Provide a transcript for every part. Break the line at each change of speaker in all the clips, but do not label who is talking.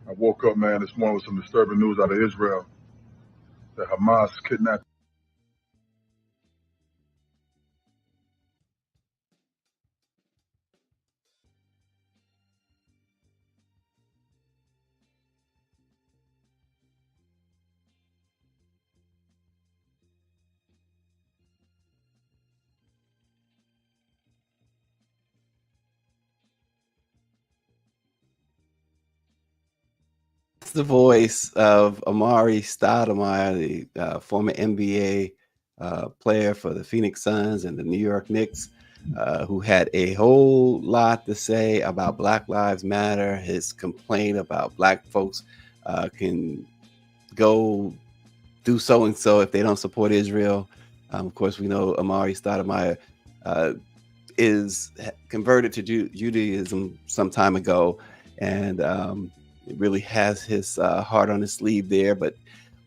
I woke up, man, this morning with some disturbing news out of Israel that Hamas kidnapped
It's the voice of Amari Stoudemire, the former NBA player for the Phoenix Suns and the New York Knicks, who had a whole lot to say about Black Lives Matter, his complaint about Black folks can go do so and so if they don't support Israel. Of course, we know Amari Stoudemire is converted to Judaism some time ago, and really has his heart on his sleeve there. But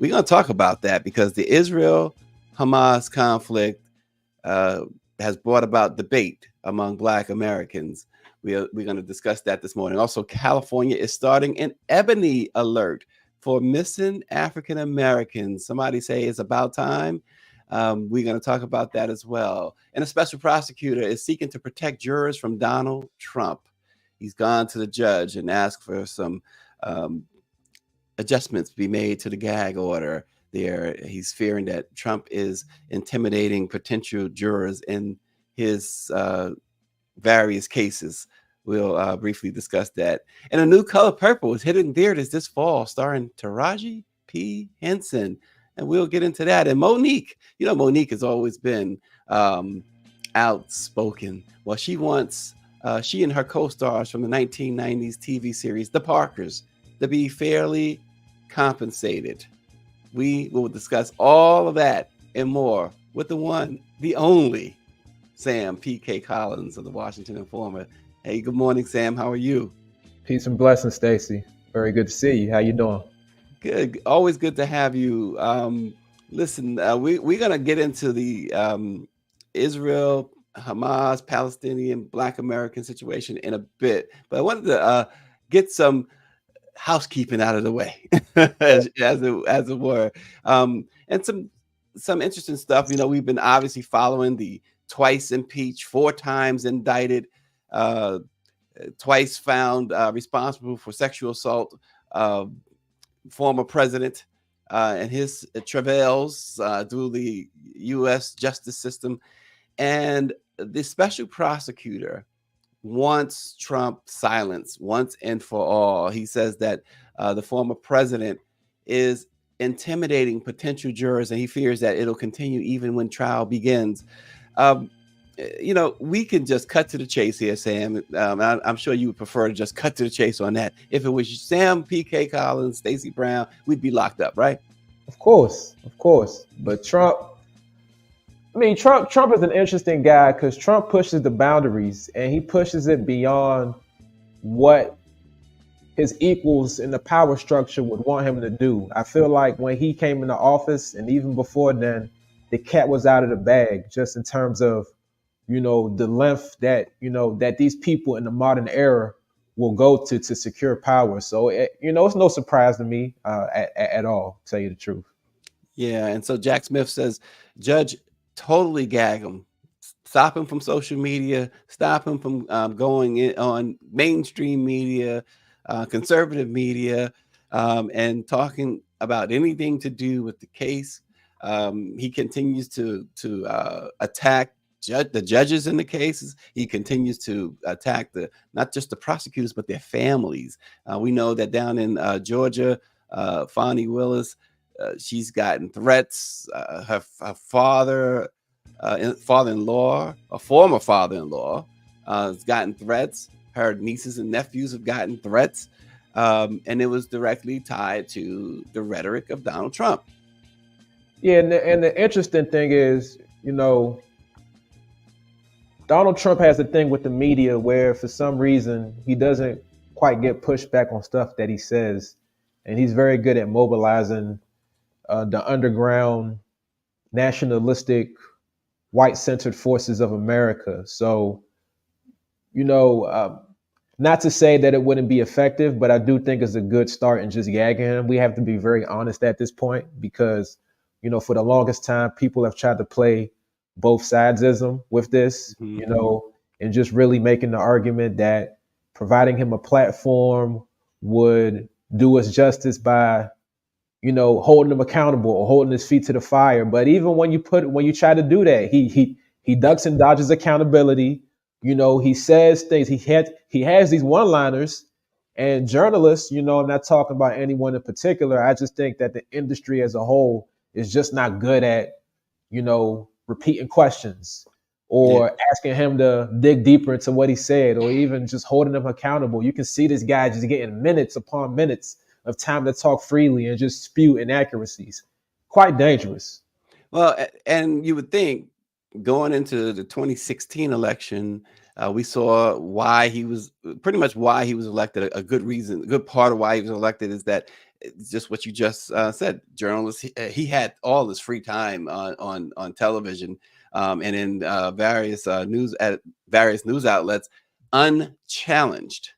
we're going to talk about that because the Israel-Hamas conflict has brought about debate among Black Americans. We're going to discuss that this morning. Also, California is starting an Ebony Alert for missing African Americans. Somebody say it's about time. We're going to talk about that as well. And a special prosecutor is seeking to protect jurors from Donald Trump. He's gone to the judge and asked for some adjustments be made to the gag order there. He's fearing that Trump is intimidating potential jurors in his various cases. We'll briefly discuss that. And A New Color Purple is hitting theaters this fall, starring Taraji P. Henson. And we'll get into that. And Monique, Monique has always been outspoken. Well, she wants, she and her co-stars from the 1990s TV series, The Parkers, to be fairly compensated. We will discuss all of that and more with the one, the only, Sam P.K. Collins of the Washington Informer. Hey, good morning, Sam. How are you?
Peace and blessings, Stacy. Very good to see you. How you doing?
Good. Always good to have you. Listen, we're going to get into the Israel, Hamas, Palestinian, Black American situation in a bit. But I wanted to get some housekeeping out of the way, as it were, and some interesting stuff. We've been obviously following the twice impeached, 4 times indicted, twice found responsible for sexual assault former president and his travails through the U.S. justice system. And the special prosecutor wants Trump silenced once and for all. He says that the former president is intimidating potential jurors, and he fears that it'll continue even when trial begins. We can just cut to the chase here, Sam. I'm sure you would prefer to just cut to the chase on that. If it was Sam P.K. Collins, Stacey Brown, we'd be locked up, right?
Of course. But Trump is an interesting guy because Trump pushes the boundaries and he pushes it beyond what his equals in the power structure would want him to do. I feel like when he came into office and even before then, the cat was out of the bag just in terms of the length that that these people in the modern era will go to secure power. So it's no surprise to me at all, to tell you the truth.
Yeah, and so Jack Smith says, Judge, totally gag him, stop him from social media, stop him from going in on mainstream media, conservative media, and talking about anything to do with the case. He continues to attack the judges in the cases. He continues to attack not just the prosecutors, but their families. We know that down in Georgia, Fonnie Willis, she's gotten threats. Her father-in-law, a former father-in-law, has gotten threats. Her nieces and nephews have gotten threats. And it was directly tied to the rhetoric of Donald Trump.
Yeah, and the interesting thing is, Donald Trump has a thing with the media where for some reason he doesn't quite get pushed back on stuff that he says. And he's very good at mobilizing the underground, nationalistic, white-centered forces of America. So, Not to say that it wouldn't be effective, but I do think it's a good start in just gagging him. We have to be very honest at this point because, for the longest time, people have tried to play both sidesism with this, and just really making the argument that providing him a platform would do us justice by, holding him accountable or holding his feet to the fire. But even when you try to do that, he ducks and dodges accountability. He says things. He has these one-liners, and journalists. I'm not talking about anyone in particular. I just think that the industry as a whole is just not good at, repeating questions or asking him to dig deeper into what he said, or even just holding him accountable. You can see this guy just getting minutes upon minutes of time to talk freely and just spew inaccuracies. Quite dangerous.
Well, and you would think going into the 2016 election, we saw why he was elected. A good reason, a good part of why he was elected is that it's just what you just said. Journalists, he had all this free time on television and in various news outlets, unchallenged.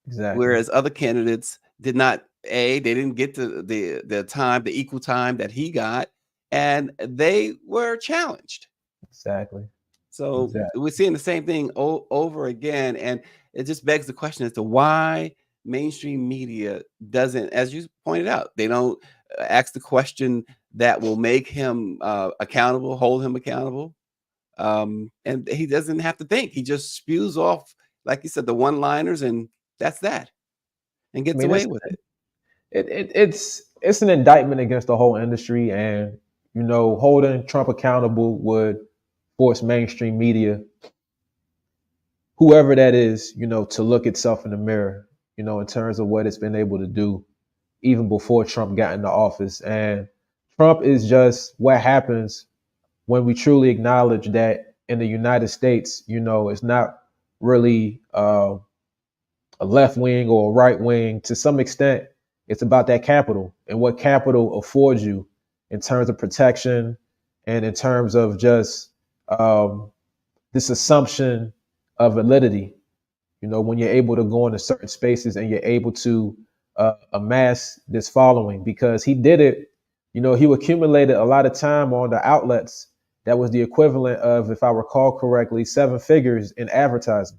Exactly.
Whereas other candidates did not. They didn't get to the equal time that he got, and they were challenged.
Exactly.
So we're seeing the same thing over again, and it just begs the question as to why mainstream media doesn't, as you pointed out, they don't ask the question that will make him accountable, hold him accountable, and he doesn't have to think. He just spews off, like you said, the one-liners, and that's that, and gets away with it.
It's an indictment against the whole industry, and holding Trump accountable would force mainstream media, whoever that is, to look itself in the mirror, in terms of what it's been able to do even before Trump got into office. And Trump is just what happens when we truly acknowledge that in the United States, it's not really a left wing or a right wing. To some extent, it's about that capital and what capital affords you in terms of protection and in terms of just this assumption of validity. When you're able to go into certain spaces and you're able to amass this following, because he did it, he accumulated a lot of time on the outlets that was the equivalent of, if I recall correctly, 7 figures in advertising.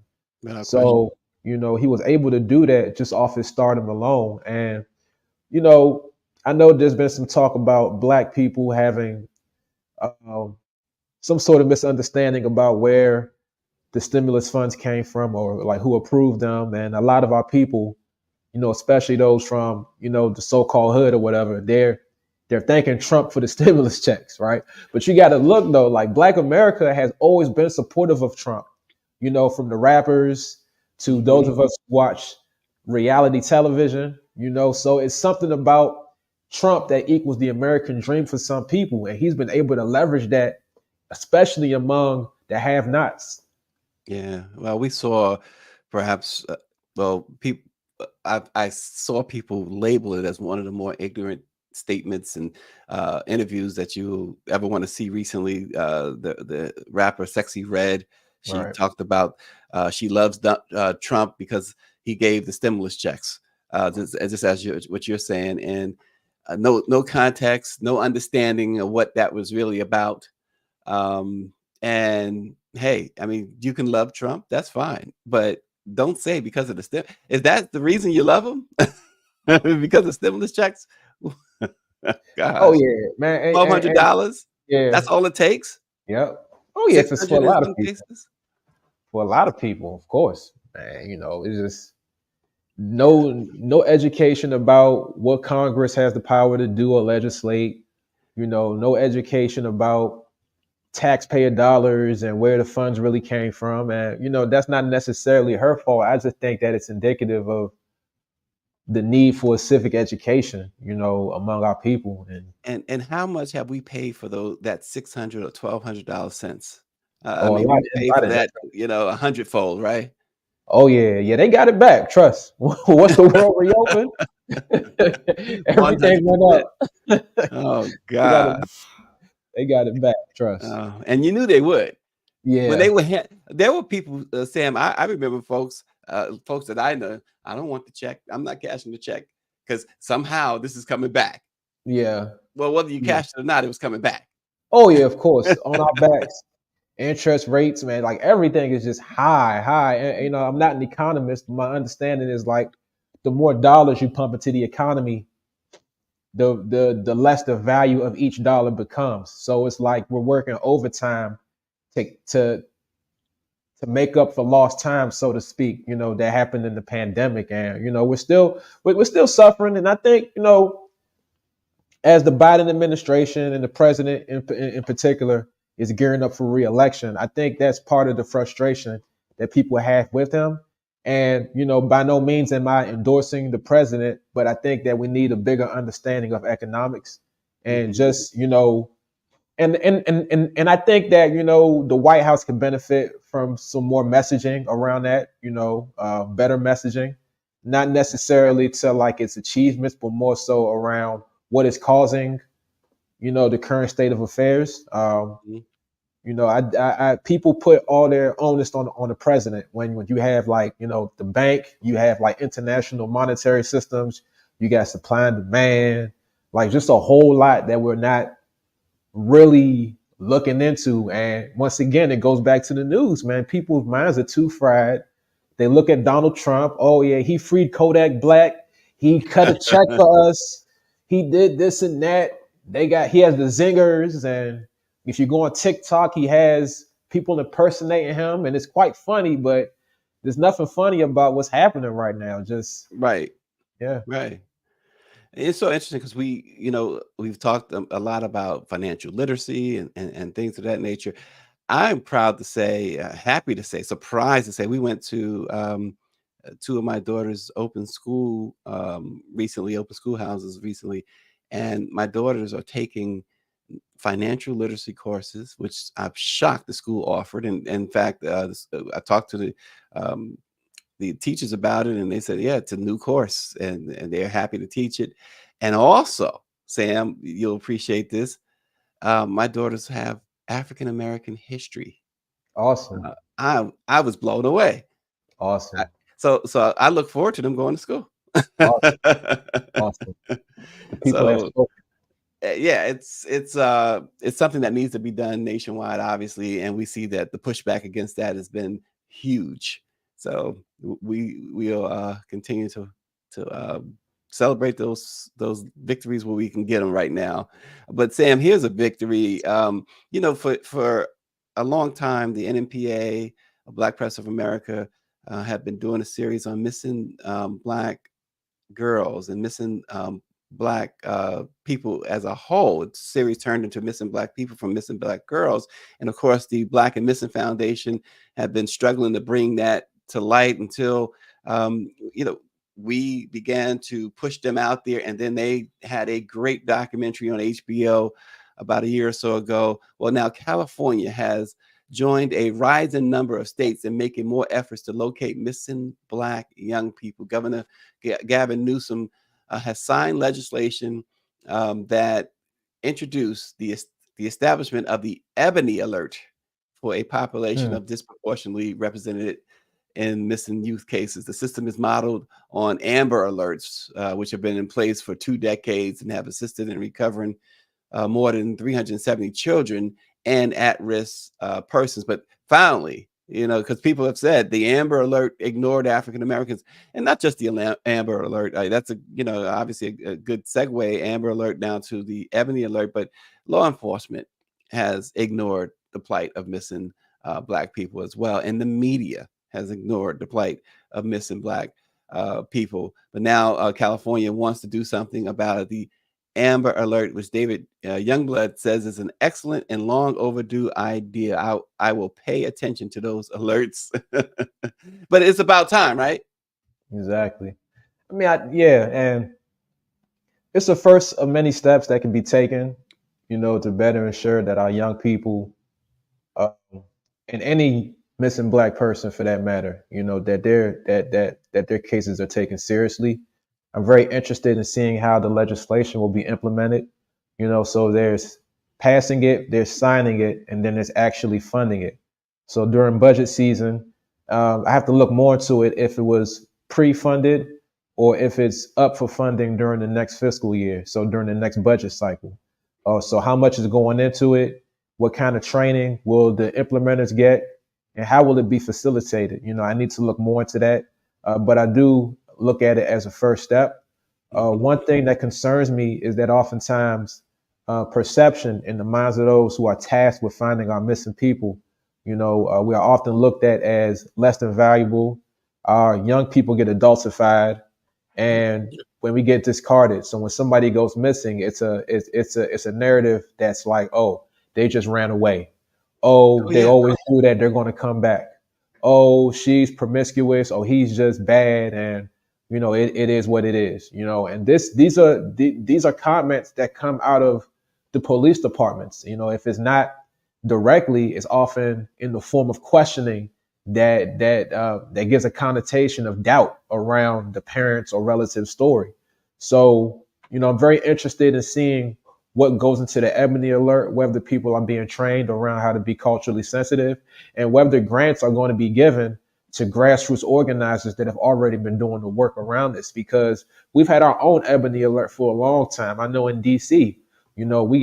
So, he was able to do that just off his stardom alone. And, I know there's been some talk about Black people having some sort of misunderstanding about where the stimulus funds came from, or like who approved them. And a lot of our people, especially those from, the so-called hood or whatever, they're thanking Trump for the stimulus checks, right? But you got to look though, like Black America has always been supportive of Trump, from the rappers to those of us who watch reality television, so it's something about Trump that equals the American dream for some people. And he's been able to leverage that, especially among the have-nots.
Yeah. Well, we saw perhaps, people, I saw people label it as one of the more ignorant statements and interviews that you ever want to see recently. The rapper Sexy Red, she talked about she loves Trump because he gave the stimulus checks, just as what you're saying, and no context, no understanding of what that was really about. And hey, I mean, you can love Trump, that's fine, but don't say because of the is that the reason you love him? Because of stimulus checks?
Oh yeah, man.
$1,200.
Yeah,
that's all it takes.
Yep. Oh yeah, for a lot of people. For a lot of people, of course, man. It's just no education about what Congress has the power to do or legislate. No education about taxpayer dollars and where the funds really came from. And, that's not necessarily her fault. I just think that it's indicative of the need for a civic education, among our people.
And how much have we paid for that $600 or $1,200 cents?
I mean,
we paid for that, 100-fold, right?
Oh yeah, they got it back. Trust. Once the world reopened, everything went up.
Oh God.
They got it back, trust.
And you knew they would.
Yeah.
When they were, there were people, Sam, I remember folks folks that I know, I don't want the check. I'm not cashing the check because somehow this is coming back.
Yeah.
Well, whether you cashed it or not, it was coming back.
Oh yeah, of course, on our backs. Interest rates, man, like everything is just high. And you know, I'm not an economist, but my understanding is like the more dollars you pump into the economy, the less the value of each dollar becomes. So it's like we're working overtime to make up for lost time, so to speak. You know, that happened in the pandemic, and you know we're still suffering. And I think, you know, as the Biden administration and the president in particular is gearing up for re-election, I think that's part of the frustration that people have with him. And, you know, by no means am I endorsing the president, but I think that we need a bigger understanding of economics and just, you know, and I think that, you know, the White House can benefit from some more messaging around that, you know, better messaging, not necessarily to like its achievements, but more so around what is causing, you know, the current state of affairs. You know, I people put all their onus on the president when you have like, you know, the bank, you have like international monetary systems, you got supply and demand, like just a whole lot that we're not really looking into. And once again, it goes back to the news, man. People's minds are too fried. They look at Donald Trump. Oh yeah, he freed Kodak Black. He cut a check for us. He did this and that. He has the zingers, and if you go on TikTok, he has people impersonating him, and it's quite funny. But there's nothing funny about what's happening right now. Just
Right.
yeah.
Right. It's so interesting because we've talked a lot about financial literacy and things of that nature. I'm proud to say, happy to say, surprised to say, we went to two of my daughter's open schoolhouses recently, and my daughters are taking financial literacy courses, which I'm shocked the school offered. And in fact, I talked to the teachers about it, and they said, yeah, it's a new course, and they're happy to teach it. And also, Sam, you'll appreciate this. My daughters have African American history.
Awesome.
I was blown away.
Awesome.
So I look forward to them going to school.
Awesome. Awesome. The people have
So
spoken.
yeah, it's something that needs to be done nationwide, obviously, and we see that the pushback against that has been huge. So we'll continue to celebrate those victories where we can get them right now. But Sam, here's a victory. For a long time, the NMPA, Black Press of America, have been doing a series on missing Black girls and missing Black people as a whole. It's a series turned into Missing Black People from Missing Black Girls. And of course, the Black and Missing Foundation have been struggling to bring that to light until, we began to push them out there. And then they had a great documentary on HBO about a year or so ago. Well, now California has joined a rising number of states in making more efforts to locate missing Black young people. Governor Gavin Newsom has signed legislation that introduced the establishment of the Ebony Alert for a population of disproportionately represented in missing youth cases. The system is modeled on Amber Alerts, which have been in place for 2 decades and have assisted in recovering more than 370 children and at-risk persons. But finally, because people have said the Amber Alert ignored African Americans, and not just the Amber Alert. That's obviously a good segue, Amber Alert, down to the Ebony Alert. But law enforcement has ignored the plight of missing Black people as well, and the media has ignored the plight of missing Black people. But now California wants to do something about it. The Amber Alert, which David Youngblood says is an excellent and long overdue idea. I will pay attention to those alerts. But it's about time, right?
Exactly. I mean, and it's the first of many steps that can be taken, to better ensure that our young people, and any missing Black person for that matter, that their cases are taken seriously. I'm very interested in seeing how the legislation will be implemented. So there's passing it, there's signing it, and then there's actually funding it. So during budget season, I have to look more into it if it was pre-funded or if it's up for funding during the next fiscal year. So during the next budget cycle. So how much is going into it? What kind of training will the implementers get? And how will it be facilitated? I need to look more into that. But I do look at it as a first step. One thing that concerns me is that oftentimes perception in the minds of those who are tasked with finding our missing people, we are often looked at as less than valuable. Our young people get adultified, and when we get discarded. So when somebody goes missing, it's a narrative that's like, oh, they just ran away. Oh,
Oh
they
yeah.
always do that. They're going to come back. Oh, she's promiscuous. Oh, he's just bad, and it is what it is. And these are comments that come out of the police departments. If it's not directly, it's often in the form of questioning that gives a connotation of doubt around the parents or relative story. So, I'm very interested in seeing what goes into the Ebony Alert, whether the people are being trained around how to be culturally sensitive, and whether grants are going to be given to grassroots organizers that have already been doing the work around this, because we've had our own Ebony Alert for a long time. I know in DC, we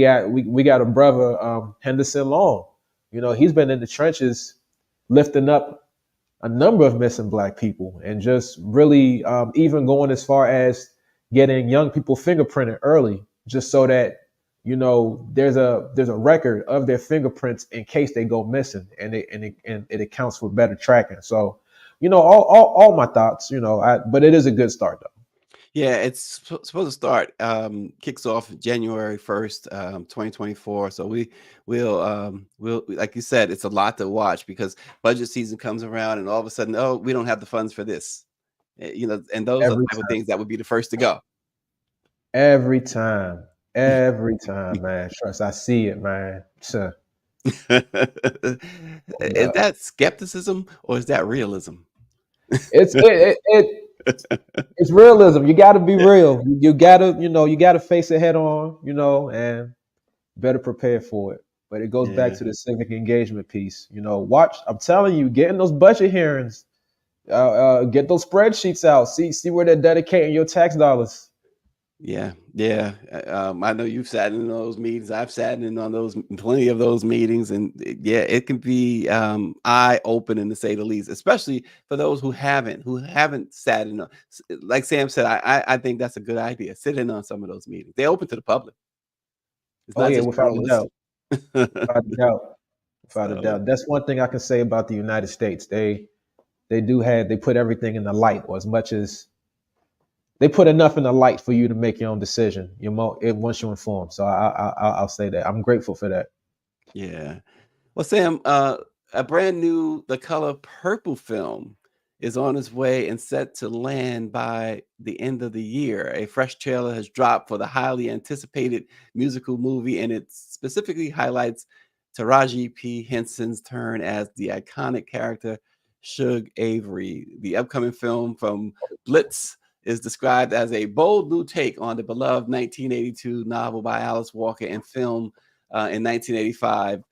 got a brother, Henderson Long. He's been in the trenches lifting up a number of missing Black people, and just really even going as far as getting young people fingerprinted early, just so that there's a record of their fingerprints in case they go missing, and it accounts for better tracking. So, all my thoughts. But it is a good start though.
Yeah, it's supposed to start, kicks off January 1st, 2024. So we'll like you said, it's a lot to watch because budget season comes around and all of a sudden, oh, we don't have the funds for this. And those are the
Every
type of things that would be the first to go.
every time, every time, man. Trust, I see it, man. Sure.
Is that skepticism or is that realism?
It's realism. You got to be real. You got to face it head on. And better prepare for it. But it goes back
Yeah.
to the civic engagement piece. Watch. I'm telling you, getting those budget hearings, get those spreadsheets out. See where they're dedicating your tax dollars.
Yeah. I know you've sat in those meetings. I've sat in on plenty of those meetings, and it can be eye-opening to say the least, especially for those who haven't sat in. Like Sam said, I think that's a good idea. Sit in on some of those meetings. They're open to the public. It's
Oh
not
yeah,
just
without a doubt.
journalists.
Without a doubt. Without a
So
doubt. That's one thing I can say about the United States. They put everything in the light, or as much as they put enough in the light for you to make your own decision. Once you're informed. So I'll say that I'm grateful for that.
yeah. Well, Sam, a brand new The Color Purple film is on its way and set to land by the end of the year. A fresh trailer has dropped for the highly anticipated musical movie, and it specifically highlights Taraji P. Henson's turn as the iconic character Shug Avery. The upcoming film from Blitz is described as a bold new take on the beloved 1982 novel by Alice Walker and film in 1985.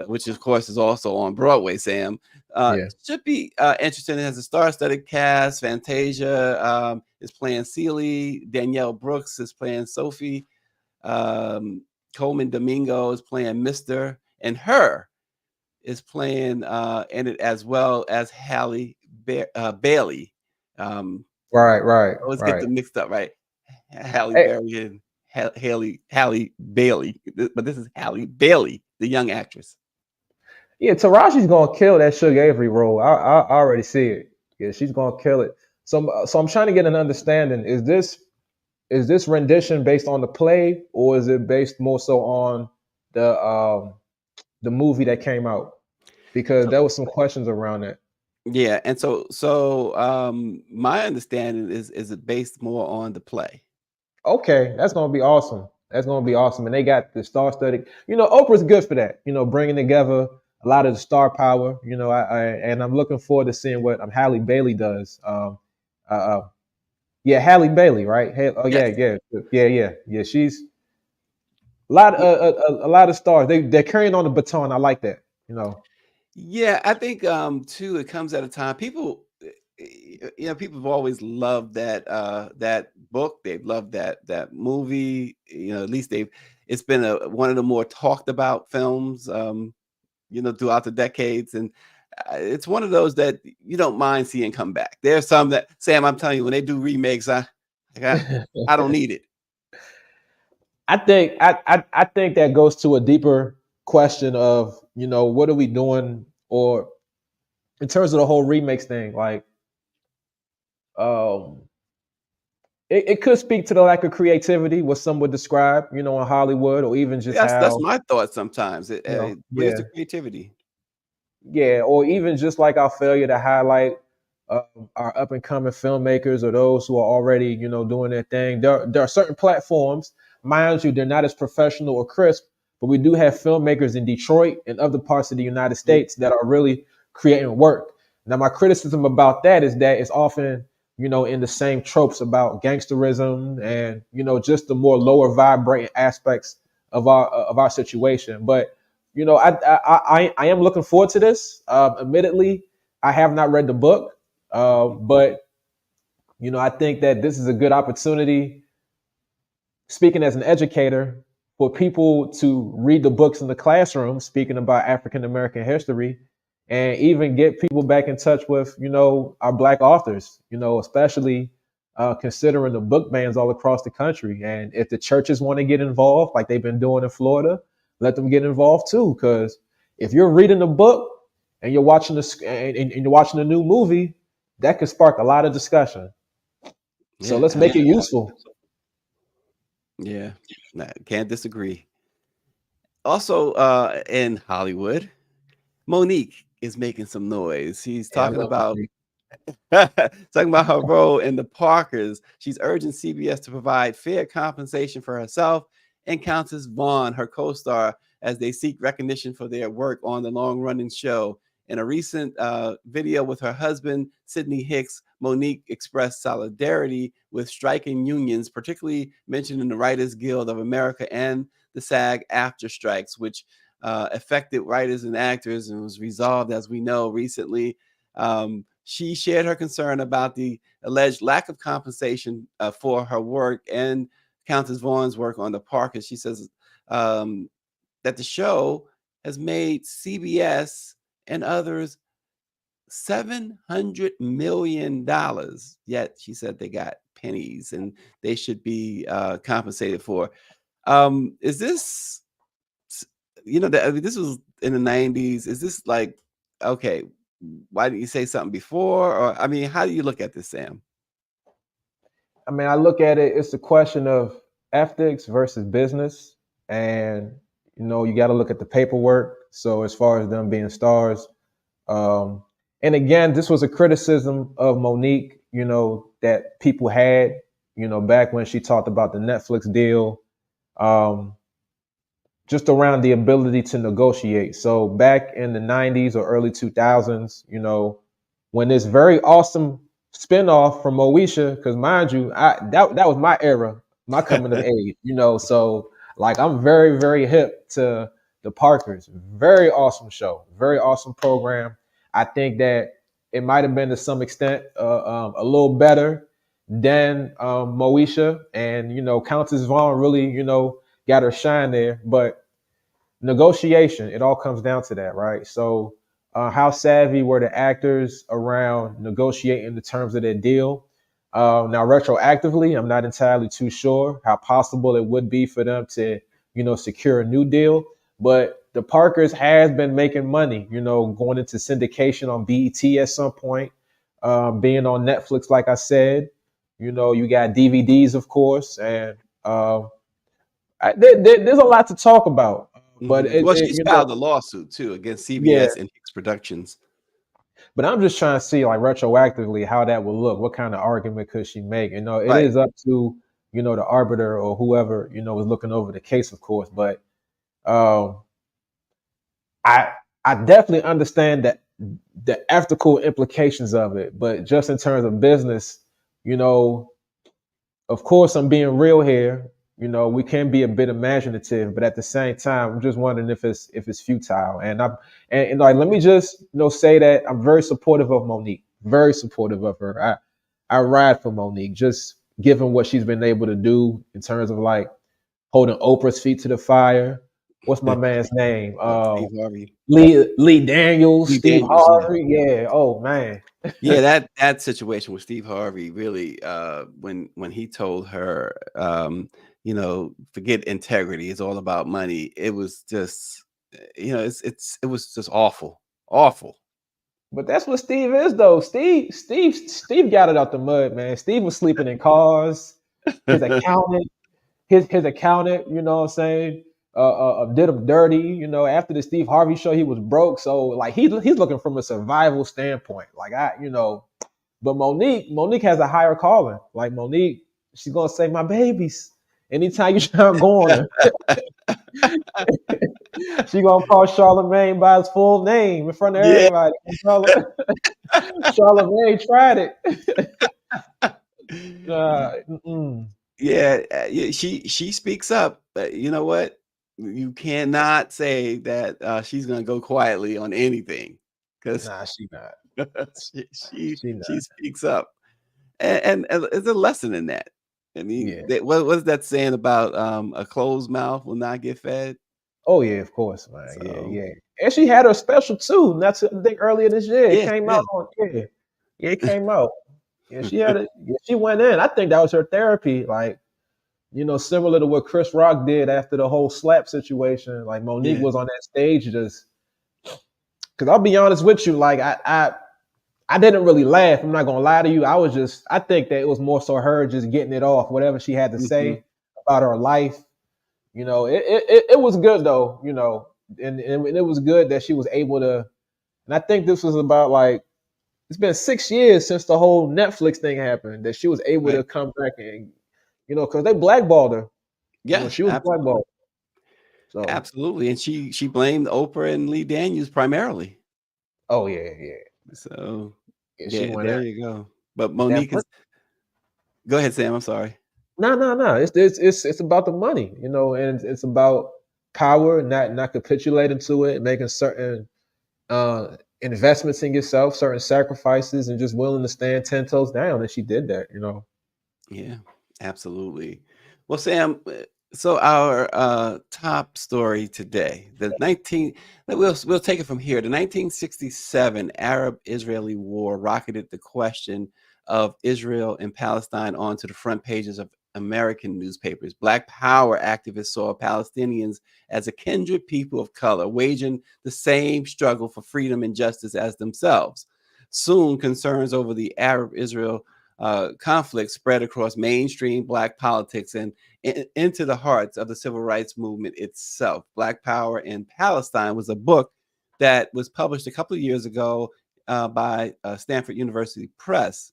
Which of course is also on Broadway, Sam.
Yeah.
Should be interesting. It has a star-studded cast. Fantasia is playing Celie. Danielle Brooks is playing Sophie. Coleman Domingo is playing Mr. And Her is playing in it, as well as Halle Bailey.
Right.
I always get them mixed up, right? Halle
Hey,
Berry and Halle Bailey. But this is Halle Bailey, the young actress.
yeah, Taraji's gonna kill that Sugar Avery role. I already see it. Yeah, she's gonna kill it. So I'm trying to get an understanding. Is this rendition based on the play, or is it based more so on the movie that came out? Because there was some questions around that.
Yeah, and my understanding is it based more on the play.
Okay, that's gonna be awesome. That's gonna be awesome. And they got the star-studded. Oprah's good for that. Bringing together a lot of the star power. And I'm looking forward to seeing what Halle Bailey does. Uh, uh, yeah, Halle Bailey, right? Oh
Yes.
yeah. She's a lot of stars. They're carrying on the baton. I like that.
Yeah, I think too it comes at a time people people have always loved that book. They've loved that movie. At least they've it's been one of the more talked about films throughout the decades, and it's one of those that you don't mind seeing come back. There's some that Sam, I'm telling you, when they do remakes, I don't need it.
I think that goes to a deeper question of, what are we doing, or in terms of the whole remakes thing, like um it could speak to the lack of creativity, what some would describe, in Hollywood, or even just
That's
how,
my thought sometimes. Where's
yeah,
the creativity?
yeah, or even just like our failure to highlight uh, our up and coming filmmakers, or those who are already, doing their thing. There are certain platforms, mind you, they're not as professional or crisp, but we do have filmmakers in Detroit and other parts of the United
Mhm.
States that are really creating work. Now, my criticism about that is that it's often, in the same tropes about gangsterism and, just the more lower vibrating aspects of our situation. But I am looking forward to this. Admittedly, I have not read the book, but I think that this is a good opportunity, speaking as an educator, for people to read the books in the classroom, speaking about African American history, and even get people back in touch with, our Black authors, especially considering the book bans all across the country. And if the churches want to get involved, like they've been doing in Florida, let them get involved too. Because if you're reading the book and you're watching and you're watching a new movie, that could spark a lot of discussion. So
Yeah,
let's make it useful.
yeah, can't disagree. Also, in Hollywood, Monique is making some noise. She's
Yeah, I
talking
love
about
Monique.
talking about her role in the Parkers. She's urging CBS to provide fair compensation for herself and Countess Vaughn, her co-star, as they seek recognition for their work on the long-running show. In a recent video with her husband, Sidney Hicks, Monique expressed solidarity with striking unions, particularly mentioning the Writers Guild of America and the SAG after strikes, which affected writers and actors and was resolved, as we know, recently. She shared her concern about the alleged lack of compensation for her work and Countess Vaughn's work on the Parkers. She says that the show has made CBS and others $700 million. Yet she said they got pennies and they should be compensated for. Is this, this was in the 90s? Is this like, okay, why didn't you say something before? Or, I mean, how do you look at this, Sam?
I mean, I look at it, it's a question of ethics versus business. And, you got to look at the paperwork. So, as far as them being stars, um, and again, this was a criticism of Monique, that people had, back when she talked about the Netflix deal, um, just around the ability to negotiate. So, back in the 90s or early 2000s, when this very awesome spinoff from Moesha, because mind you, that was my era, my coming of age, so like I'm very, very hip to the Parkers. Very awesome show, very awesome program. I think that it might have been to some extent a little better than Moesha, and Countess Vaughn really got her shine there. But negotiation, it all comes down to that, right? So how savvy were the actors around negotiating the terms of their deal? Now, retroactively, I'm not entirely too sure how possible it would be for them to, secure a new deal. But the Parkers has been making money, going into syndication on BET at some point, being on Netflix, like I said. You got DVDs, of course, and there's a lot to talk about. But
Well, she's filed a lawsuit too against
yeah.
CBS and Hicks Productions.
But I'm just trying to see, like, retroactively how that would look. What kind of argument could she make? It
Right.
is up to the arbiter or whoever is looking over the case, of course. But um, I I definitely understand that the ethical implications of it. But just in terms of business, you know, of course, I'm being real here. we can be a bit imaginative, but at the same time, I'm just wondering if it's futile. And like, let me just say that I'm very supportive of Monique, very supportive of her. I ride for Monique, just given what she's been able to do in terms of like holding Oprah's feet to the fire. What's my man's name?
Steve Harvey.
Lee Daniels,
Lee
Steve
Daniels, yeah.
Harvey. Yeah. Oh man.
Yeah, that situation with Steve Harvey really, when he told her, forget integrity, it's all about money. It was just, it was just awful, awful.
But that's what Steve is, though. Steve got it out the mud, man. Steve was sleeping in cars. His accountant, his accountant, you know what I'm saying, did him dirty. After the Steve Harvey show, he was broke. So like he's looking from a survival standpoint. Like but Monique has a higher calling. Like Monique, she's gonna say my babies. Anytime you try to go on her, she gonna call Charlemagne by his full name in front of
Yeah.
everybody. Charlemagne tried it.
Yeah, she speaks up, but you know what? You cannot say that she's gonna go quietly on anything, because
Nah, she not.
she
She not.
speaks up, and there's a lesson in that. I mean,
Yeah.
what's that saying about a closed mouth will not get fed?
Oh yeah, of course, man.
So,
Yeah. And she had her special too. I think earlier this year it
yeah,
came
yeah.
out on it came out. Yeah, she had it. Yeah, she went in. I think that was her therapy. Like, similar to what Chris Rock did after the whole slap situation. Like Monique
Yeah.
was on that stage just because I'll be honest with you, like I didn't really laugh. I'm not gonna lie to you. I think that it was more so her just getting it off, whatever she had to
Mhm.
say about her life. It was good though, and it was good that she was able to. And I think this was about like it's been 6 years since the whole Netflix thing happened that she was able
Right.
to come back and because they blackballed her.
Yeah,
She was blackballed. So
absolutely. And she blamed Oprah and Lee Daniels primarily.
oh yeah.
So
Yeah, she
yeah,
went
there
out.
you go. But
That
Monique is. Go ahead, Sam. I'm sorry.
no. It's about the money, and it's about power, not capitulating to it, making certain investments in yourself, certain sacrifices, and just willing to stand 10 toes down. And she did that.
Yeah, absolutely. Well, Sam, so our top story today, the 19, we'll take it from here. The 1967 Arab-Israeli War rocketed the question of Israel and Palestine onto the front pages of American newspapers. Black Power activists saw Palestinians as a kindred people of color, waging the same struggle for freedom and justice as themselves. Soon, concerns over the Arab-Israel conflict spread across mainstream Black politics and into the hearts of the civil rights movement itself. Black Power in Palestine was a book that was published a couple of years ago by Stanford University Press.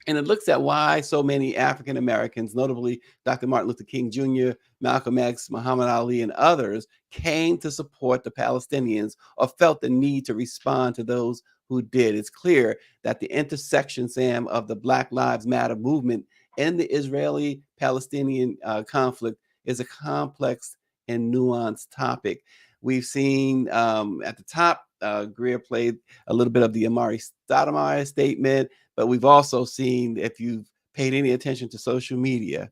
And it looks at why so many African Americans, notably Dr. Martin Luther King Jr., Malcolm X, Muhammad Ali, and others, came to support the Palestinians or felt the need to respond to those who did. It's clear that the intersection, Sam, of the Black Lives Matter movement and the Israeli-Palestinian conflict is a complex and nuanced topic. We've seen at the top, Greer played a little bit of the Amari Stoudemire statement, but we've also seen, if you've paid any attention to social media,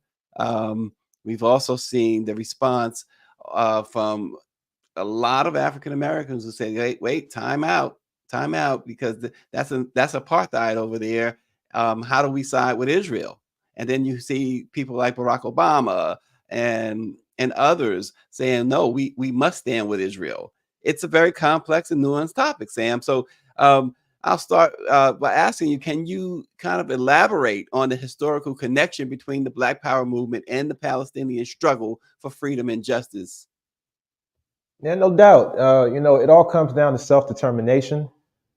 we've also seen the response from a lot of African Americans who say, wait, time out, because that's apartheid over there. How do we side with Israel? And then you see people like Barack Obama and others saying, no, we must stand with Israel. It's a very complex and nuanced topic, Sam. So I'll start by asking you, can you kind of elaborate on the historical connection between the Black Power movement and the Palestinian struggle for freedom and justice?
Yeah, no doubt. It all comes down to self-determination.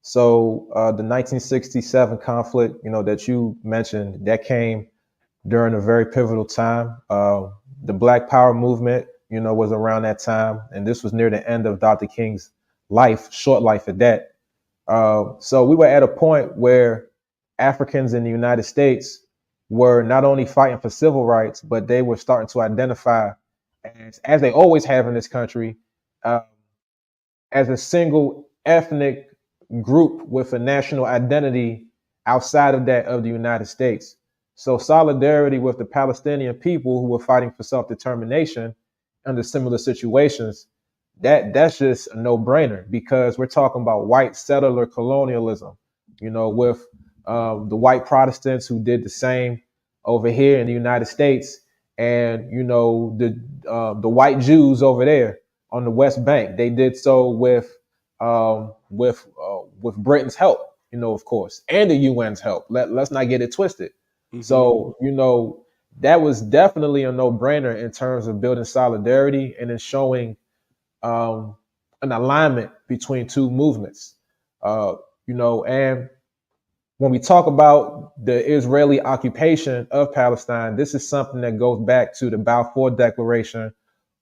So the 1967 conflict, that you mentioned, that came during a very pivotal time. The Black Power movement, was around that time, and this was near the end of Dr. King's life, short life at that. So we were at a point where Africans in the United States were not only fighting for civil rights, but they were starting to identify as they always have in this country, uh, as a single ethnic group with a national identity outside of that of the United States. So solidarity with the Palestinian people who were fighting for self-determination under similar situations, that's just a no-brainer because we're talking about white settler colonialism, with the white Protestants who did the same over here in the United States, and the white Jews over there on the West Bank. They did so with Britain's help, of course, and the UN's help. Let's not get it twisted.
Mm-hmm.
So, that was definitely a no-brainer in terms of building solidarity and in showing an alignment between two movements. And when we talk about the Israeli occupation of Palestine, this is something that goes back to the Balfour Declaration,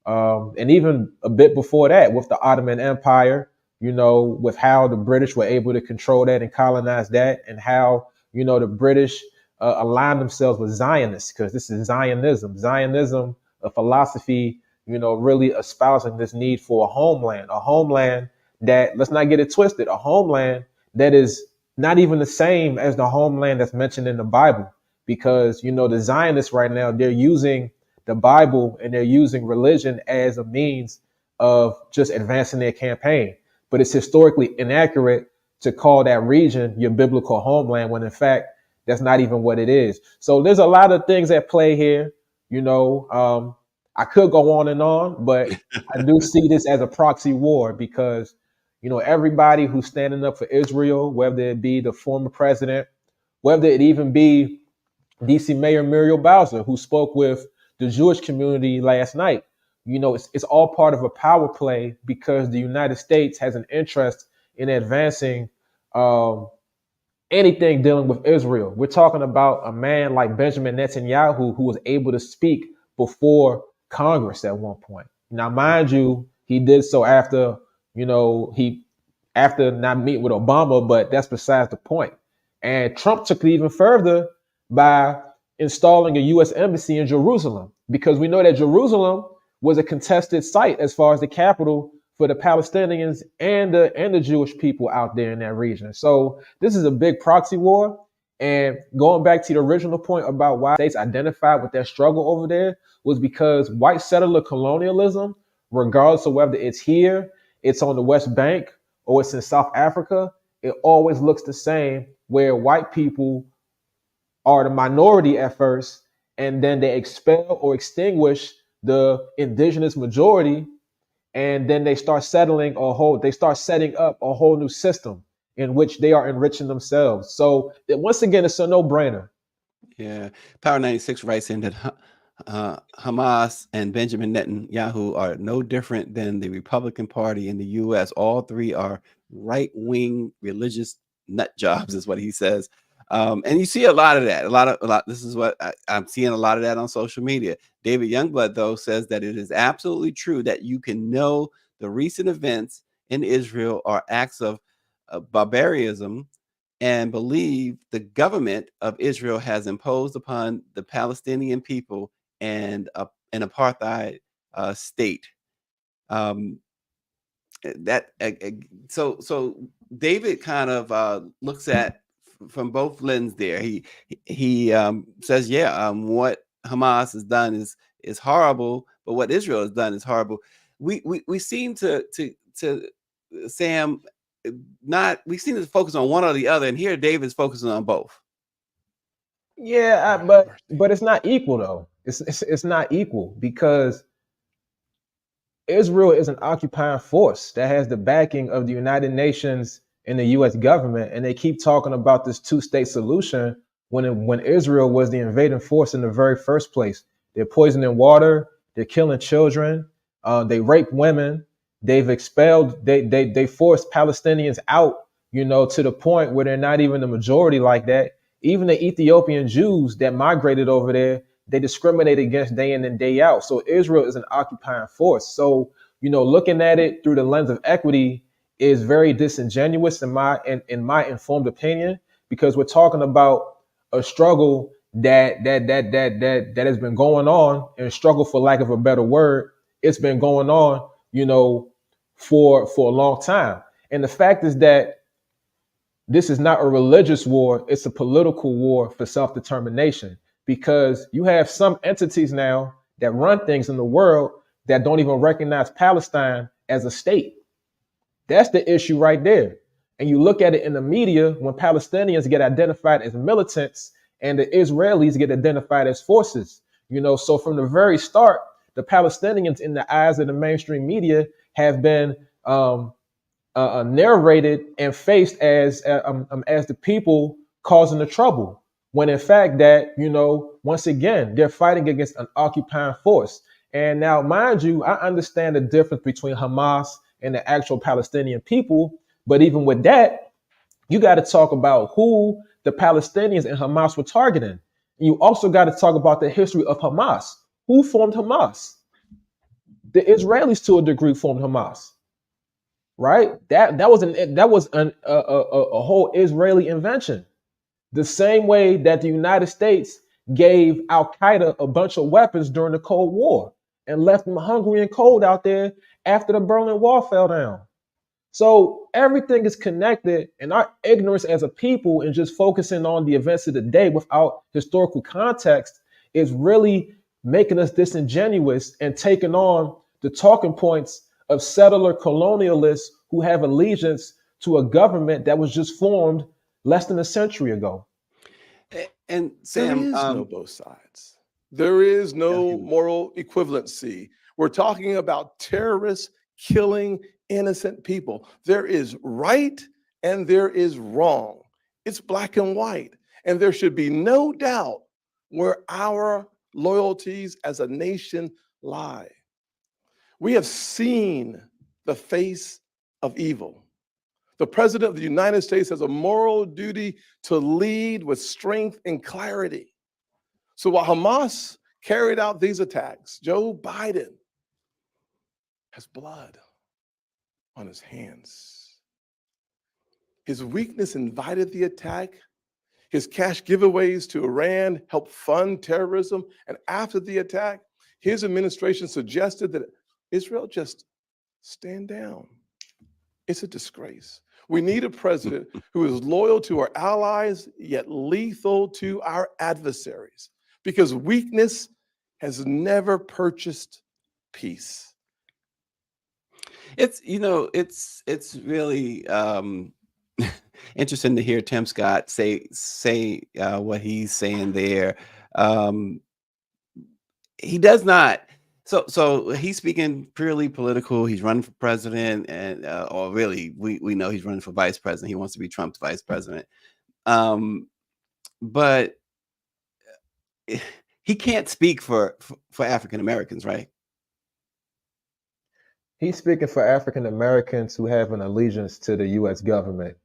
and even a bit before that with the Ottoman Empire, with how the British were able to control that and colonize that, and how, the British aligned themselves with Zionists, because this is Zionism. Zionism, a philosophy, really espousing this need for a homeland that, let's not get it twisted, a homeland that is not even the same as the homeland that's mentioned in the Bible, because, the Zionists right now, they're using the Bible and they're using religion as a means of just advancing their campaign. But it's historically inaccurate to call that region your biblical homeland when in fact that's not even what it is. So there's a lot of things at play here. I could go on, but I do see this as a proxy war because, everybody who's standing up for Israel, whether it be the former president, whether it even be DC Mayor Muriel Bowser, who spoke with the Jewish community last night, it's all part of a power play because the United States has an interest in advancing anything dealing with Israel. We're talking about a man like Benjamin Netanyahu who was able to speak before Congress at one point. Now, mind you, he did so after not meeting with Obama, but that's besides the point. And Trump took it even further by installing a U.S. embassy in Jerusalem, because we know that Jerusalem was a contested site as far as the capital for the Palestinians and the Jewish people out there in that region. So this is a big proxy war. And going back to the original point about why states identified with that struggle over there was because white settler colonialism, regardless of whether it's here, it's on the West Bank, or it's in South Africa, it always looks the same, where white people are the minority at first, and then they expel or extinguish the indigenous majority, and then they start setting up a whole new system in which they are enriching themselves. So once again, it's a no-brainer.
Yeah. Power 96 writes in that Hamas and Benjamin Netanyahu are no different than the Republican Party in the U.S. All three are right-wing religious nut jobs, is what he says. And you see a lot of that. A lot. This is what I'm seeing a lot of that on social media. David Youngblood, though, says that it is absolutely true that you can know the recent events in Israel are acts of barbarism and believe the government of Israel has imposed upon the Palestinian people and an apartheid state. So David kind of looks at from both lenses there. He says, what Hamas has done is horrible, but what Israel has done is horrible. We seem to Sam, we seem to focus on one or the other, and here David's focusing on both.
Yeah, but it's not equal though. It's not equal because Israel is an occupying force that has the backing of the United Nations and the U.S. government, and they keep talking about this two-state solution when Israel was the invading force in the very first place. They're poisoning water, they're killing children, they rape women, they've expelled, they forced Palestinians out, to the point where they're not even the majority like that. Even the Ethiopian Jews that migrated over there, they discriminate against day in and day out. So Israel is an occupying force. So, looking at it through the lens of equity is very disingenuous in my informed opinion, because we're talking about a struggle that has been going on, and struggle for lack of a better word, it's been going on, for a long time. And the fact is that this is not a religious war, it's a political war for self-determination, because you have some entities now that run things in the world that don't even recognize Palestine as a state. That's the issue right there. And you look at it in the media when Palestinians get identified as militants and the Israelis get identified as forces. So from the very start, the Palestinians in the eyes of the mainstream media have been narrated and faced as the people causing the trouble, when in fact that, once again, they're fighting against an occupying force. And now, mind you, I understand the difference between Hamas and the actual Palestinian people, but even with that, you got to talk about who the Palestinians and Hamas were targeting. You also got to talk about the history of Hamas. Who formed Hamas? The Israelis, to a degree, formed Hamas. Right? That was a whole Israeli invention. The same way that the United States gave Al Qaeda a bunch of weapons during the Cold War and left them hungry and cold out there after the Berlin Wall fell down. So everything is connected, and our ignorance as a people and just focusing on the events of the day without historical context is really making us disingenuous and taking on the talking points of settler colonialists who have allegiance to a government that was just formed less than a century ago.
And Sam,
there is no both sides. There is no moral equivalency. We're talking about terrorists killing innocent people. There is right and there is wrong. It's black and white. And there should be no doubt where our loyalties as a nation lie. We have seen the face of evil. The President of the United States has a moral duty to lead with strength and clarity. So while Hamas carried out these attacks, Joe Biden has blood on his hands. His weakness invited the attack. His cash giveaways to Iran helped fund terrorism. And after the attack, his administration suggested that Israel just stand down. It's a disgrace. We need a president who is loyal to our allies, yet lethal to our adversaries, because weakness has never purchased peace.
It's really interesting to hear Tim Scott say what he's saying there. He does not. So he's speaking purely political. He's running for president, and or really, we know he's running for vice president. He wants to be Trump's vice president, but he can't speak for African Americans, right?
He's speaking for African Americans who have an allegiance to the U.S. government.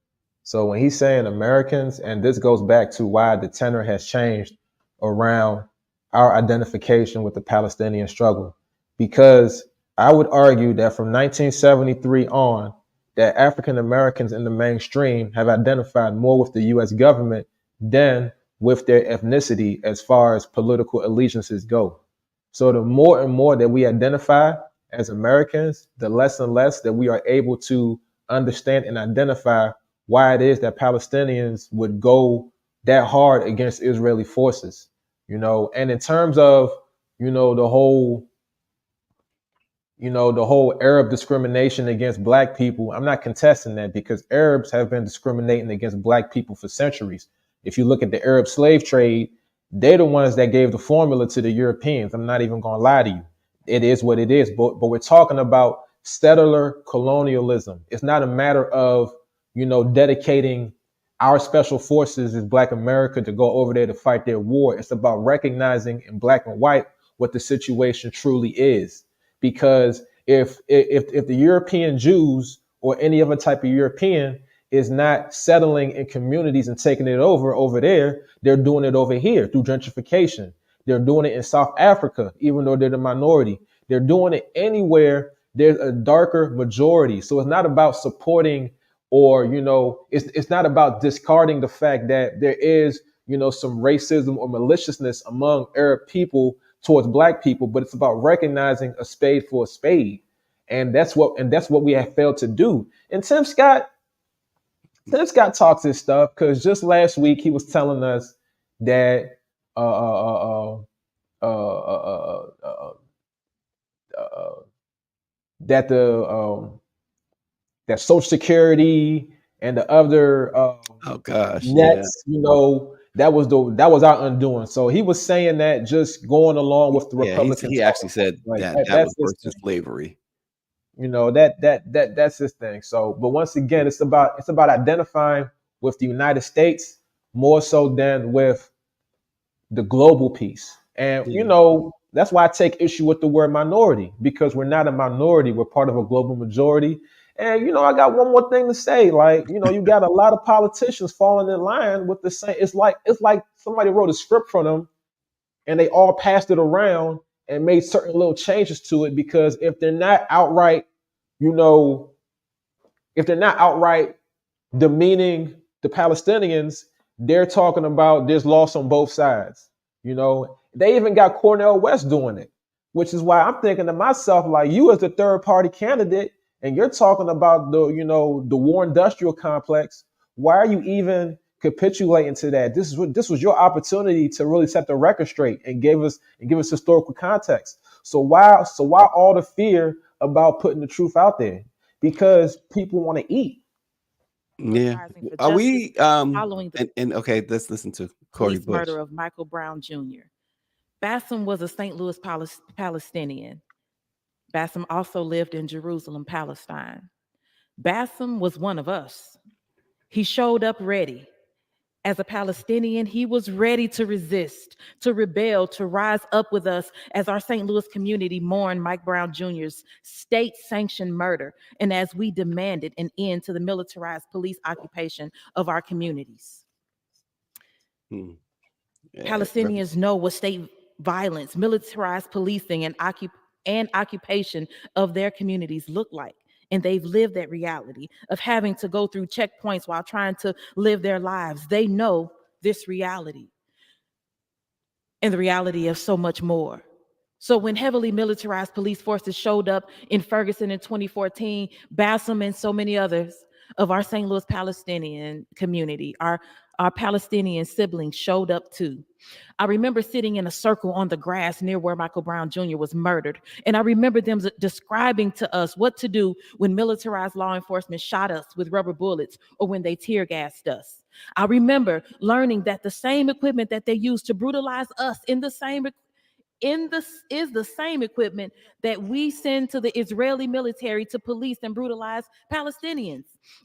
So when he's saying Americans, and this goes back to why the tenor has changed around our identification with the Palestinian struggle, because I would argue that from 1973 on, that African Americans in the mainstream have identified more with the U.S. government than with their ethnicity as far as political allegiances go. So the more and more that we identify as Americans, the less and less that we are able to understand and identify why it is that Palestinians would go that hard against Israeli forces. And in terms of, the whole Arab discrimination against black people, I'm not contesting that, because Arabs have been discriminating against black people for centuries. If you look at the Arab slave trade, they're the ones that gave the formula to the Europeans. I'm not even going to lie to you. It is what it is. But we're talking about settler colonialism. It's not a matter of, dedicating our special forces as Black America to go over there to fight their war. It's about recognizing in black and white what the situation truly is. Because if the European Jews or any other type of European is not settling in communities and taking it over there, they're doing it over here through gentrification. They're doing it in South Africa, even though they're the minority. They're doing it anywhere there's a darker majority. So it's not about supporting or, it's not about discarding the fact that there is, some racism or maliciousness among Arab people towards black people, but it's about recognizing a spade for a spade. And that's what we have failed to do. And Tim Scott talks this stuff because just last week he was telling us that that that Social Security and the other
Oh gosh,
nets, that was our undoing. So he was saying that just going along with the Republican.
He actually said that was worse than slavery.
That's his thing. So, but once again, it's about identifying with the United States more so than with the global piece. And that's why I take issue with the word minority, because we're not a minority, we're part of a global majority. And I got one more thing to say. Like, you got a lot of politicians falling in line with the same. It's like somebody wrote a script for them and they all passed it around and made certain little changes to it, because if they're not outright demeaning the Palestinians, they're talking about there's loss on both sides. They even got Cornel West doing it, which is why I'm thinking to myself, like, you as the third party candidate, and you're talking about the war industrial complex. Why are you even capitulating to that? This was your opportunity to really set the record straight and give us historical context. So why all the fear about putting the truth out there? Because people want to eat.
Yeah. Are we following okay, let's listen to Corey Bush.
Murder of Michael Brown Jr. Bassem was a St. Louis Palestinian. Bassem also lived in Jerusalem, Palestine. Bassem was one of us. He showed up ready. As a Palestinian, he was ready to resist, to rebel, to rise up with us as our St. Louis community mourned Mike Brown Jr.'s state-sanctioned murder, and as we demanded an end to the militarized police occupation of our communities. Palestinians know what state violence, militarized policing, and occupation of their communities look like. And they've lived that reality of having to go through checkpoints while trying to live their lives. They know this reality and the reality of so much more. So when heavily militarized police forces showed up in Ferguson in 2014, Bassem and so many others of our St. Louis Palestinian community, our Palestinian siblings showed up too. I remember sitting in a circle on the grass near where Michael Brown Jr. was murdered. And I remember them describing to us what to do when militarized law enforcement shot us with rubber bullets or when they tear gassed us. I remember learning that the same equipment that they used to brutalize us is the same equipment that we send to the Israeli military to police and brutalize Palestinians.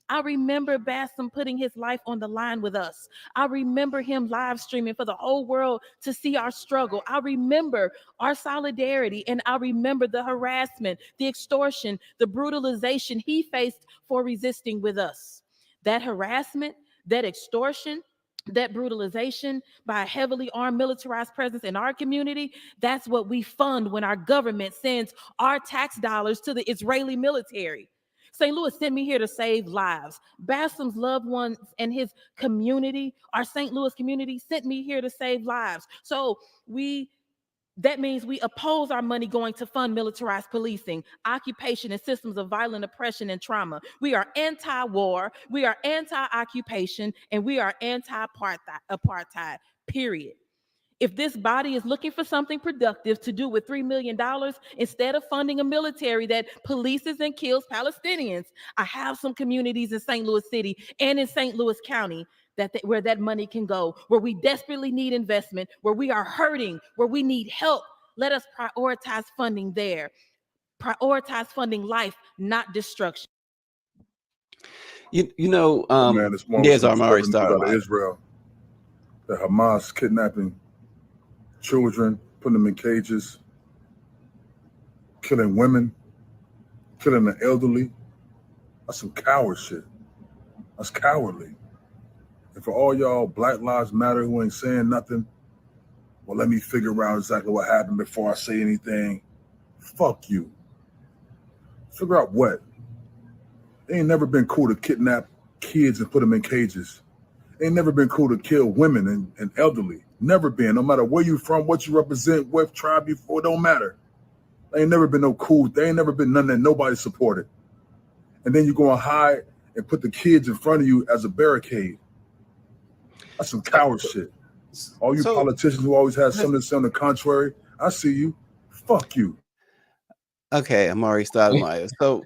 I remember Bassem putting his life on the line with us. I remember him live streaming for the whole world to see our struggle. I remember our solidarity, and I remember the harassment, the extortion, the brutalization he faced for resisting with us. That harassment, that extortion, that brutalization by a heavily armed militarized presence in our community, that's what we fund when our government sends our tax dollars to the Israeli military. St. Louis sent me here to save lives. Bassem's loved ones and his community, our St. Louis community, sent me here to save lives. So that means we oppose our money going to fund militarized policing, occupation, and systems of violent oppression and trauma. We are anti-war, we are anti-occupation, and we are anti-apartheid, period. If this body is looking for something productive to do with $3 million, instead of funding a military that polices and kills Palestinians, I have some communities in St. Louis City and in St. Louis County where that money can go, where we desperately need investment, where we are hurting, where we need help. Let us prioritize funding there. Prioritize funding life, not destruction.
Man, this morning
there's Amari
out of Israel. The Hamas kidnapping children, putting them in cages, killing women, killing the elderly. That's some coward shit. That's cowardly. And for all y'all Black Lives Matter who ain't saying nothing, well, let me figure out exactly what happened before I say anything. Fuck you. Figure out what? It ain't never been cool to kidnap kids and put them in cages. It Ain't never been cool to kill women and elderly. Never been. No matter where you from, what you represent, what tribe you for, it don't matter. Ain't never been no cool. They ain't never been none that nobody supported. And then you go and hide and put the kids in front of you as a barricade. That's some coward shit. All you politicians who always have something to say on the contrary, I see you. Fuck you.
Okay, Amari Stoudemire. So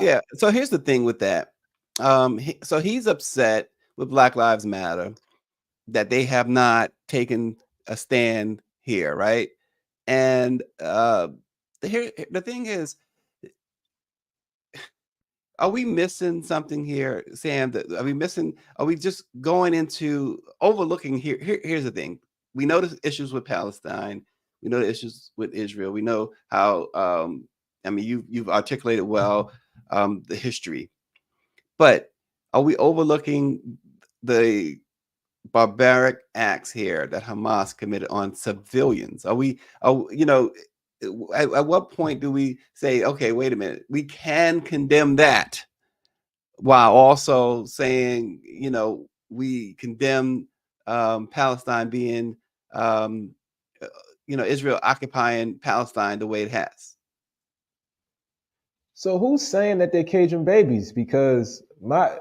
yeah. So here's the thing with that. So he's upset with Black Lives Matter that they have not taken a stand here, right? And the thing is, are we missing something here, Sam? Are we just going into overlooking here? Here's the thing. We know the issues with Palestine. We know the issues with Israel. We know how, I mean, you've articulated well the history. But are we overlooking the barbaric acts here that Hamas committed on civilians? At what point do we say, okay, wait a minute, we can condemn that while also saying, we condemn Palestine being, Israel occupying Palestine the way it has?
So who's saying that they're Cajun babies? Because my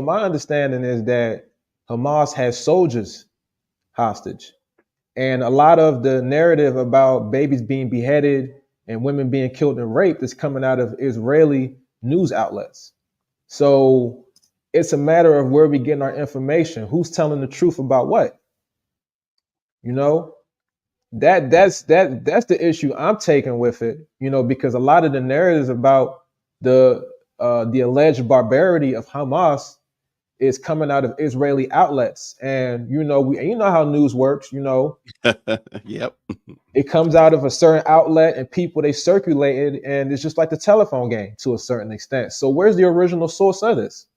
understanding is that Hamas has soldiers hostage. And a lot of the narrative about babies being beheaded and women being killed and raped is coming out of Israeli news outlets. So it's a matter of where we getting our information. Who's telling the truth about what? That's the issue I'm taking with it, because a lot of the narratives about the alleged barbarity of Hamas is coming out of Israeli outlets. And you know how news works,
Yep.
It comes out of a certain outlet and people, they circulate it, and it's just like the telephone game to a certain extent. So where's the original source of this?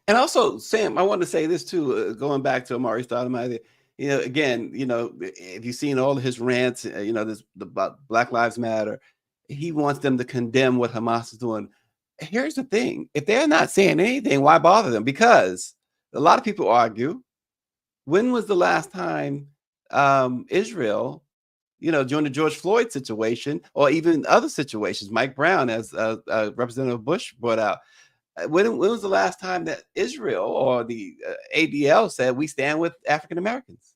And also, Sam, I want to say this too, going back to Amari Stoudemire. Again, if you've seen all of his rants, about Black Lives Matter, he wants them to condemn what Hamas is doing. Here's the thing. If they're not saying anything, why bother them? Because a lot of people argue, when was the last time Israel, during the George Floyd situation, or even other situations, Mike Brown, as Representative Bush brought out, when was the last time that Israel or the ADL said we stand with African Americans?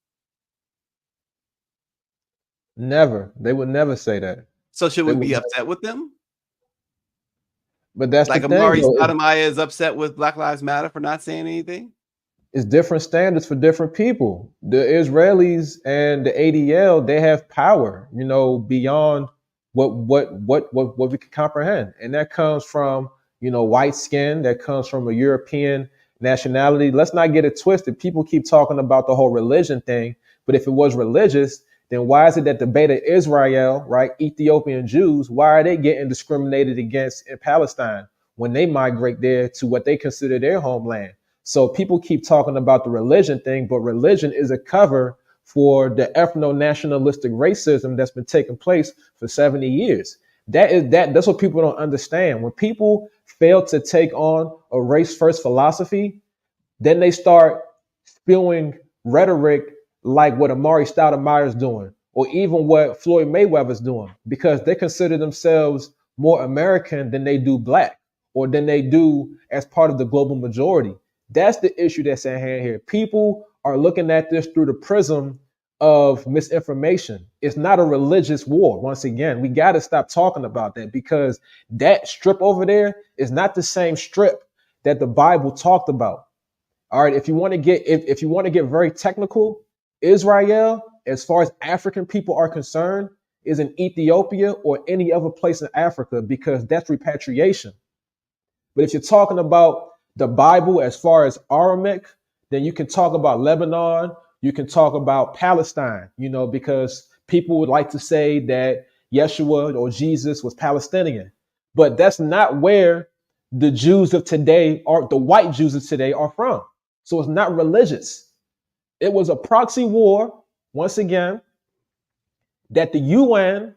Never. They would never say that.
So should we be upset with them?
But that's
like
the thing.
Amari Stoudemire is upset with Black Lives Matter for not saying anything?
It's different standards for different people. The Israelis and the ADL, they have power, beyond what we can comprehend. And that comes from, white skin, that comes from a European nationality. Let's not get it twisted. People keep talking about the whole religion thing, but if it was religious, then why is it that the Beta Israel, right, Ethiopian Jews, why are they getting discriminated against in Palestine when they migrate there to what they consider their homeland? So people keep talking about the religion thing, but religion is a cover for the ethno-nationalistic racism that's been taking place for 70 years. That's what people don't understand. When people fail to take on a race-first philosophy, then they start spewing rhetoric like what Amari Stoudemire is doing, or even what Floyd Mayweather is doing, because they consider themselves more American than they do black, or than they do as part of the global majority. That's the issue that's at hand here. People are looking at this through the prism of misinformation. It's not a religious war. Once again, we got to stop talking about that, because that strip over there is not the same strip that the Bible talked about. All right, if you want to get very technical, Israel, as far as African people are concerned, is in Ethiopia or any other place in Africa, because that's repatriation. But if you're talking about the Bible as far as Aramaic, then you can talk about Lebanon, you can talk about Palestine, because people would like to say that Yeshua or Jesus was Palestinian. But that's not where the Jews of today, or the white Jews of today, are from. So it's not religious. It was a proxy war, once again, that the UN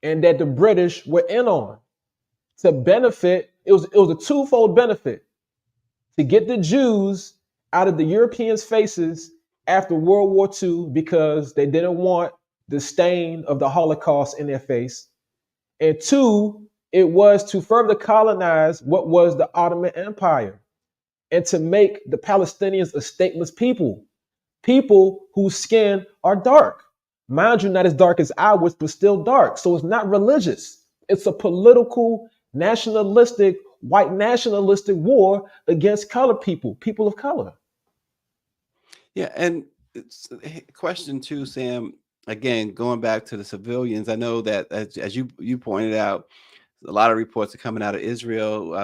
and that the British were in on to benefit. It was a twofold benefit: to get the Jews out of the Europeans' faces after World War II because they didn't want the stain of the Holocaust in their face. And two, it was to further colonize what was the Ottoman Empire and to make the Palestinians a stateless people, people whose skin are dark. Mind you, not as dark as ours, but still dark. So it's not religious. It's a political, nationalistic, white nationalistic war against colored people, people of color.
Yeah, and it's a question too, Sam. Again, going back to the civilians, I know that as you pointed out, a lot of reports are coming out of Israel,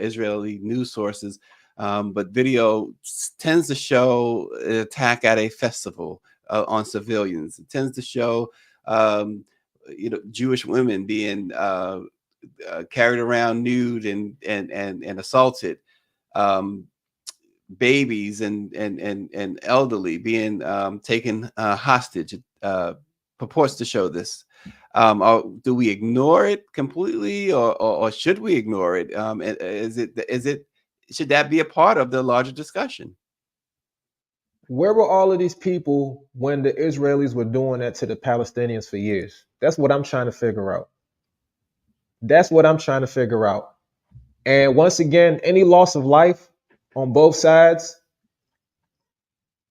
Israeli news sources, but video tends to show an attack at a festival on civilians. It tends to show, Jewish women being carried around nude and assaulted. Babies and elderly being taken hostage purports to show this. Do we ignore it completely, or should we ignore it? Should that be a part of the larger discussion?
Where were all of these people when the Israelis were doing that to the Palestinians for years? That's what I'm trying to figure out. That's what I'm trying to figure out. And once again, any loss of life on both sides,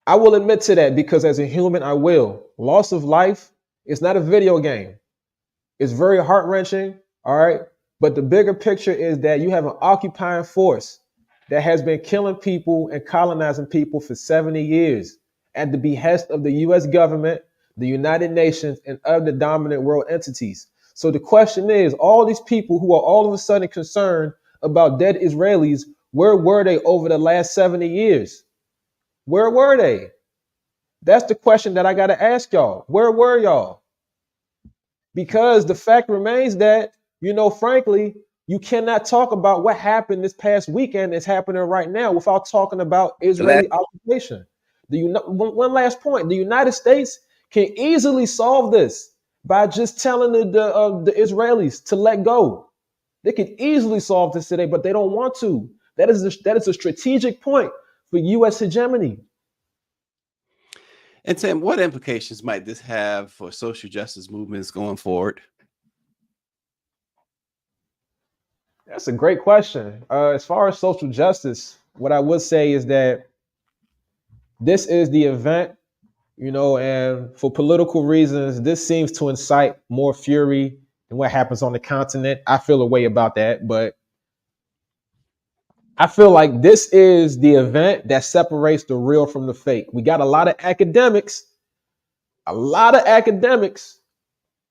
I will admit to that because as a human, I will. Loss of life is not a video game. It's very heart-wrenching, all right? But the bigger picture is that you have an occupying force that has been killing people and colonizing people for 70 years at the behest of the US government, the United Nations, and other dominant world entities. So the question is, all these people who are all of a sudden concerned about dead Israelis, where were they over the last 70 years? Where were they? That's the question that I got to ask y'all. Where were y'all? Because the fact remains that, frankly, you cannot talk about what happened this past weekend that's happening right now without talking about Israeli occupation. One last point. The United States can easily solve this by just telling the Israelis to let go. They could easily solve this today, but they don't want to. That is a strategic point for U.S. hegemony.
And Sam, what implications might this have for social justice movements going forward?
That's a great question. As far as social justice, what I would say is that this is the event, and for political reasons, this seems to incite more fury than what happens on the continent. I feel a way about that, but I feel like this is the event that separates the real from the fake. We got a lot of academics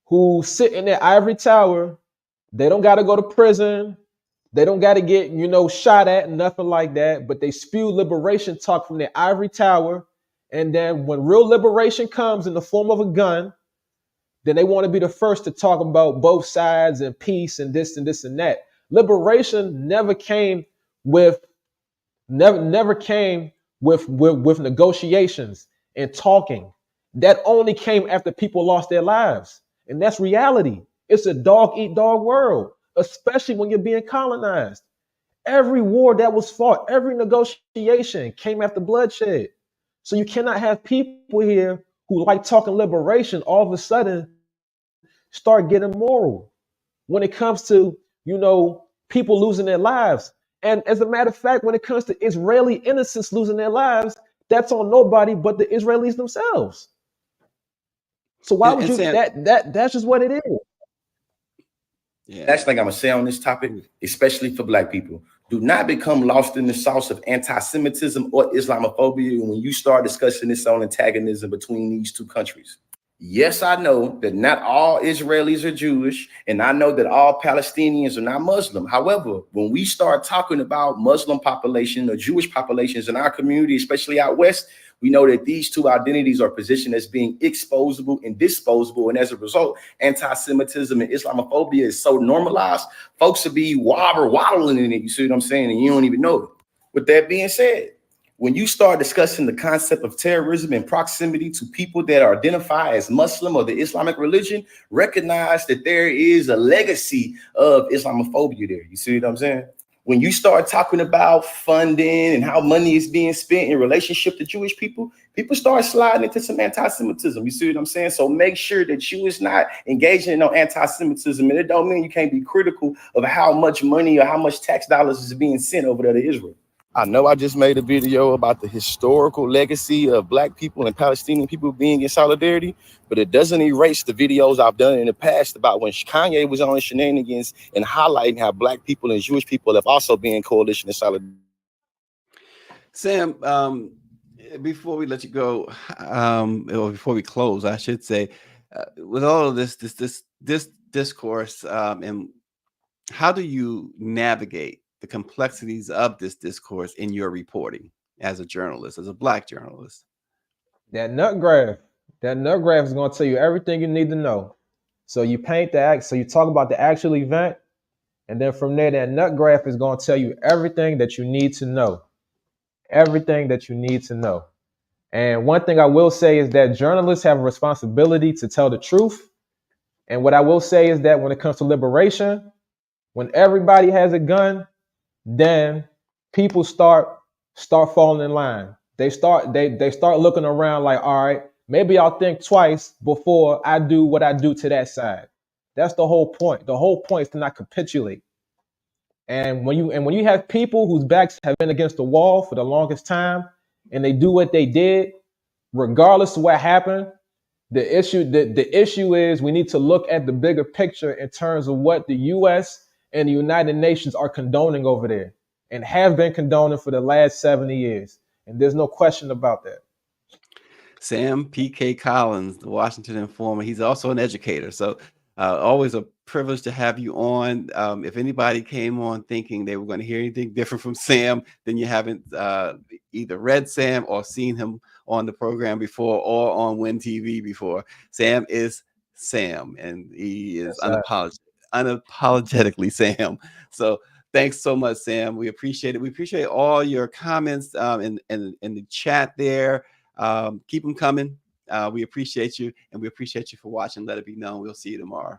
who sit in their ivory tower. They don't got to go to prison. They don't got to get, shot at, nothing like that. But they spew liberation talk from their ivory tower. And then when real liberation comes in the form of a gun, then they want to be the first to talk about both sides and peace and this and this and that. Liberation never came with negotiations and talking. That only came after people lost their lives. And that's reality. It's a dog eat dog world, especially when you're being colonized. Every war that was fought, every negotiation came after bloodshed. So you cannot have people here who like talking liberation all of a sudden start getting moral when it comes to, people losing their lives. And as a matter of fact, when it comes to Israeli innocents losing their lives, that's on nobody but the Israelis themselves. So why would you?
Sam,
that's just what it is.
Yeah. That's like I'm gonna say on this topic, especially for Black people. Do not become lost in the sauce of anti-Semitism or Islamophobia when you start discussing this on antagonism between these two countries. Yes, I know that not all Israelis are Jewish, and I know that all Palestinians are not Muslim. However, when we start talking about Muslim population or Jewish populations in our community, especially out west, we know that these two identities are positioned as being exposable and disposable. And as a result, anti-Semitism and Islamophobia is so normalized, folks will be waddling in it. You see what I'm saying? And you don't even know it. With that being said, when you start discussing the concept of terrorism and proximity to people that are identified as Muslim or the Islamic religion, recognize that there is a legacy of Islamophobia there. You see what I'm saying? when you start talking about funding and how money is being spent in relationship to Jewish people, people start sliding into some anti-Semitism. You see what I'm saying? So make sure that you is not engaging in no anti-Semitism. And it don't mean you can't be critical of how much money or how much tax dollars is being sent over there to Israel. I know I just made a video about the historical legacy of Black people and Palestinian people being in solidarity, but it doesn't erase the videos I've done in the past about when Kanye was on his shenanigans and highlighting how Black people and Jewish people have also been in coalition and solidarity.
Sam, before we let you go, or before we close, I should say, with all of this discourse, and how do you navigate the complexities of this discourse in your reporting as a journalist, as a Black journalist?
That nut graph is going to tell you everything you need to know. So you paint the act, so you talk about the actual event, and then from there, that nut graph is going to tell you everything that you need to know. Everything that you need to know. And one thing I will say is that journalists have a responsibility to tell the truth. And what I will say is that when it comes to liberation, when everybody has a gun, then people start falling in line. They start looking around like, all right, maybe I'll think twice before I do what I do to that side. That's the whole point. The whole point is to not capitulate. And when you have people whose backs have been against the wall for the longest time, and they do what they did, regardless of what happened, the issue is we need to look at the bigger picture in terms of what the U.S. and the United Nations are condoning over there and have been condoning for the last 70 years. And there's no question about that.
Sam P.K. Collins, the Washington Informer. He's also an educator. So always a privilege to have you on. If anybody came on thinking they were going to hear anything different from Sam, then you haven't either read Sam or seen him on the program before or on Win TV before. Sam is Sam, and he is unapologetically Sam. So thanks so much, Sam. We appreciate it. We appreciate all your comments in the chat there. Keep them coming. We appreciate you, and we appreciate you for watching. Let it be known. We'll see you tomorrow.